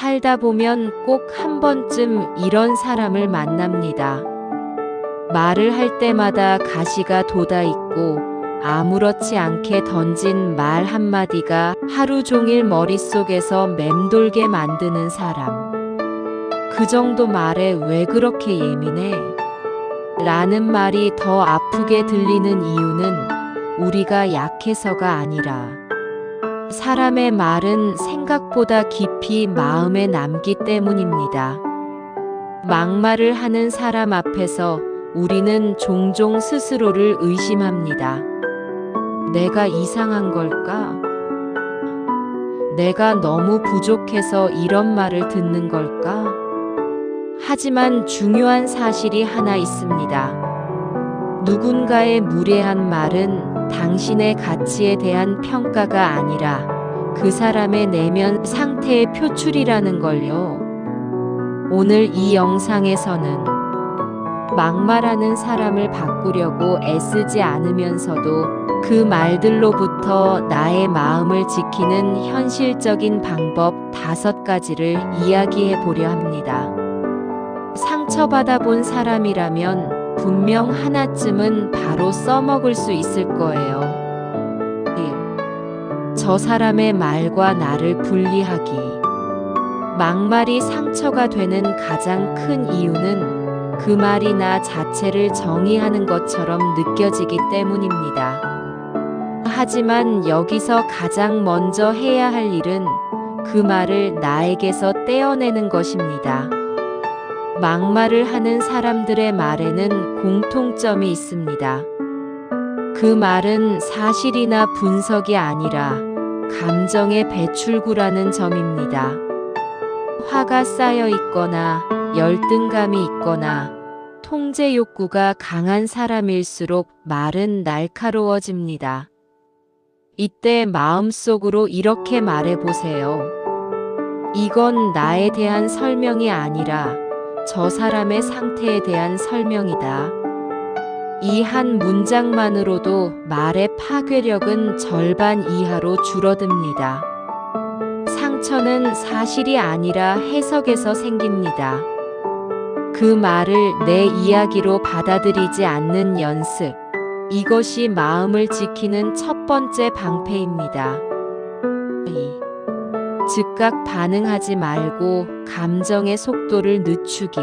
살다 보면 꼭 한 번쯤 이런 사람을 만납니다. 말을 할 때마다 가시가 돋아있고 아무렇지 않게 던진 말 한마디가 하루 종일 머릿속에서 맴돌게 만드는 사람. 그 정도 말에 왜 그렇게 예민해? 라는 말이 더 아프게 들리는 이유는 우리가 약해서가 아니라 사람의 말은 생각보다 깊이 마음에 남기 때문입니다. 막말을 하는 사람 앞에서 우리는 종종 스스로를 의심합니다. 내가 이상한 걸까? 내가 너무 부족해서 이런 말을 듣는 걸까? 하지만 중요한 사실이 하나 있습니다. 누군가의 무례한 말은 당신의 가치에 대한 평가가 아니라 그 사람의 내면 상태의 표출이라는 걸요. 오늘 이 영상에서는 막말하는 사람을 바꾸려고 애쓰지 않으면서도 그 말들로부터 나의 마음을 지키는 현실적인 방법 5가지를 이야기해 보려 합니다. 상처받아 본 사람이라면 분명 하나쯤은 바로 써먹을 수 있을 거예요. 1. 저 사람의 말과 나를 분리하기. 막말이 상처가 되는 가장 큰 이유는 그 말이 나 자체를 정의하는 것처럼 느껴지기 때문입니다. 하지만 여기서 가장 먼저 해야 할 일은 그 말을 나에게서 떼어내는 것입니다. 막말을 하는 사람들의 말에는 공통점이 있습니다. 그 말은 사실이나 분석이 아니라 감정의 배출구라는 점입니다. 화가 쌓여 있거나 열등감이 있거나 통제 욕구가 강한 사람일수록 말은 날카로워집니다. 이때 마음속으로 이렇게 말해보세요. 이건 나에 대한 설명이 아니라 저 사람의 상태에 대한 설명이다. 이 한 문장만으로도 말의 파괴력은 절반 이하로 줄어듭니다. 상처는 사실이 아니라 해석에서 생깁니다. 그 말을 내 이야기로 받아들이지 않는 연습. 이것이 마음을 지키는 첫 번째 방패입니다. 2. 즉각 반응하지 말고 감정의 속도를 늦추기.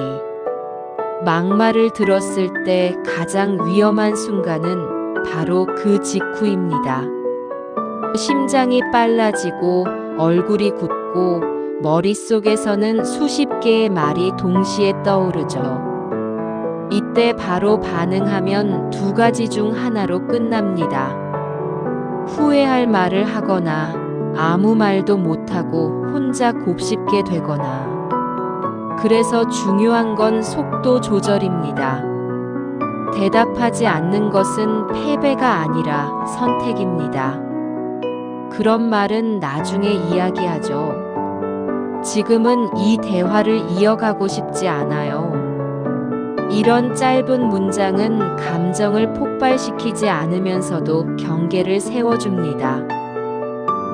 막말을 들었을 때 가장 위험한 순간은 바로 그 직후입니다. 심장이 빨라지고 얼굴이 굳고 머릿속에서는 수십 개의 말이 동시에 떠오르죠. 이때 바로 반응하면 2가지 중 하나로 끝납니다. 후회할 말을 하거나 아무 말도 못하고 혼자 곱씹게 되거나. 그래서 중요한 건 속도 조절입니다. 대답하지 않는 것은 패배가 아니라 선택입니다. 그런 말은 나중에 이야기하죠. 지금은 이 대화를 이어가고 싶지 않아요. 이런 짧은 문장은 감정을 폭발시키지 않으면서도 경계를 세워줍니다.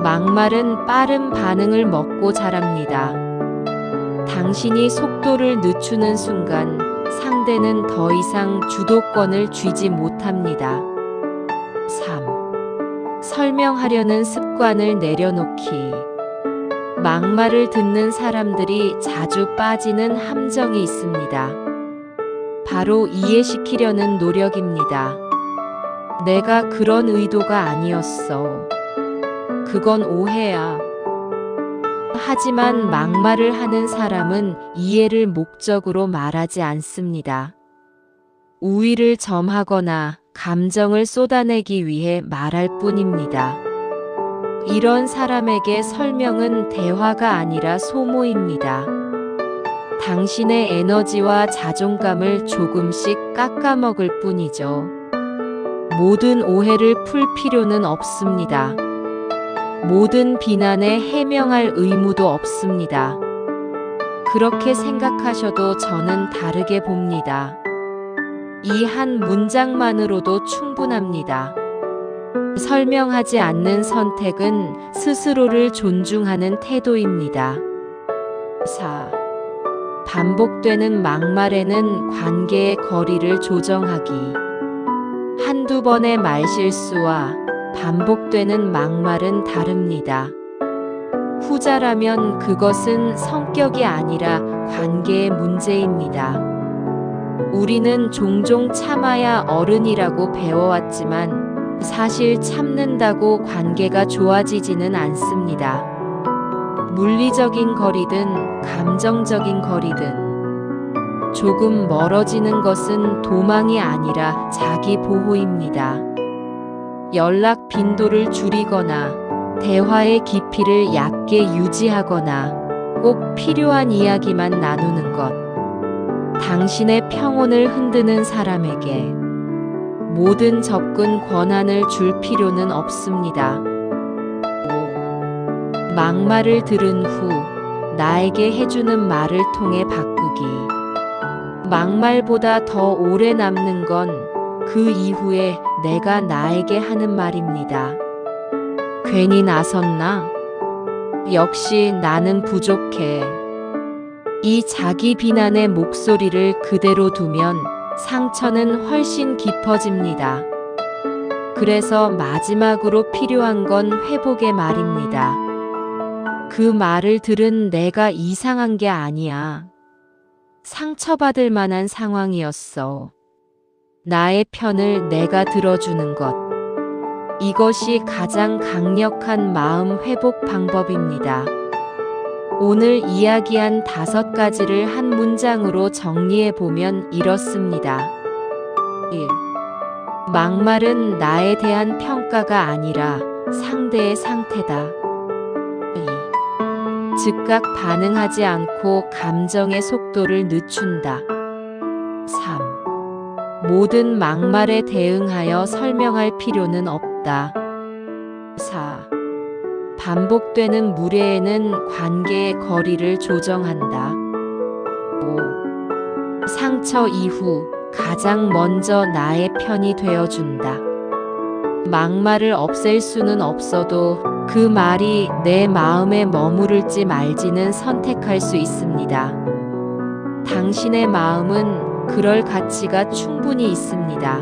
막말은 빠른 반응을 먹고 자랍니다. 당신이 속도를 늦추는 순간 상대는 더 이상 주도권을 쥐지 못합니다. 3. 설명하려는 습관을 내려놓기. 막말을 듣는 사람들이 자주 빠지는 함정이 있습니다. 바로 이해시키려는 노력입니다. 내가 그런 의도가 아니었어. 그건 오해야. 하지만 막말을 하는 사람은 이해를 목적으로 말하지 않습니다. 우위를 점하거나 감정을 쏟아내기 위해 말할 뿐입니다. 이런 사람에게 설명은 대화가 아니라 소모입니다. 당신의 에너지와 자존감을 조금씩 깎아먹을 뿐이죠. 모든 오해를 풀 필요는 없습니다. 모든 비난에 해명할 의무도 없습니다. 그렇게 생각하셔도 저는 다르게 봅니다. 이 한 문장만으로도 충분합니다. 설명하지 않는 선택은 스스로를 존중하는 태도입니다. 4. 반복되는 막말에는 관계의 거리를 조정하기. 한두 번의 말실수와 반복되는 막말은 다릅니다. 후자라면 그것은 성격이 아니라 관계의 문제입니다. 우리는 종종 참아야 어른이라고 배워왔지만 사실 참는다고 관계가 좋아지지는 않습니다. 물리적인 거리든 감정적인 거리든 조금 멀어지는 것은 도망이 아니라 자기 보호입니다. 연락 빈도를 줄이거나 대화의 깊이를 얕게 유지하거나 꼭 필요한 이야기만 나누는 것. 당신의 평온을 흔드는 사람에게 모든 접근 권한을 줄 필요는 없습니다. 5. 막말을 들은 후 나에게 해주는 말을 통해 바꾸기. 막말보다 더 오래 남는 건 그 이후에 내가 나에게 하는 말입니다. 괜히 나섰나? 역시 나는 부족해. 이 자기 비난의 목소리를 그대로 두면 상처는 훨씬 깊어집니다. 그래서 마지막으로 필요한 건 회복의 말입니다. 그 말을 들은 내가 이상한 게 아니야. 상처받을 만한 상황이었어. 나의 편을 내가 들어주는 것. 이것이 가장 강력한 마음 회복 방법입니다. 오늘 이야기한 5가지를 한 문장으로 정리해보면 이렇습니다. 1. 막말은 나에 대한 평가가 아니라 상대의 상태다. 2. 즉각 반응하지 않고 감정의 속도를 늦춘다. 3. 모든 막말에 대응하여 설명할 필요는 없다. 4. 반복되는 무례에는 관계의 거리를 조정한다. 5. 상처 이후 가장 먼저 나의 편이 되어준다. 막말을 없앨 수는 없어도 그 말이 내 마음에 머무를지 말지는 선택할 수 있습니다. 당신의 마음은 그럴 가치가 충분히 있습니다.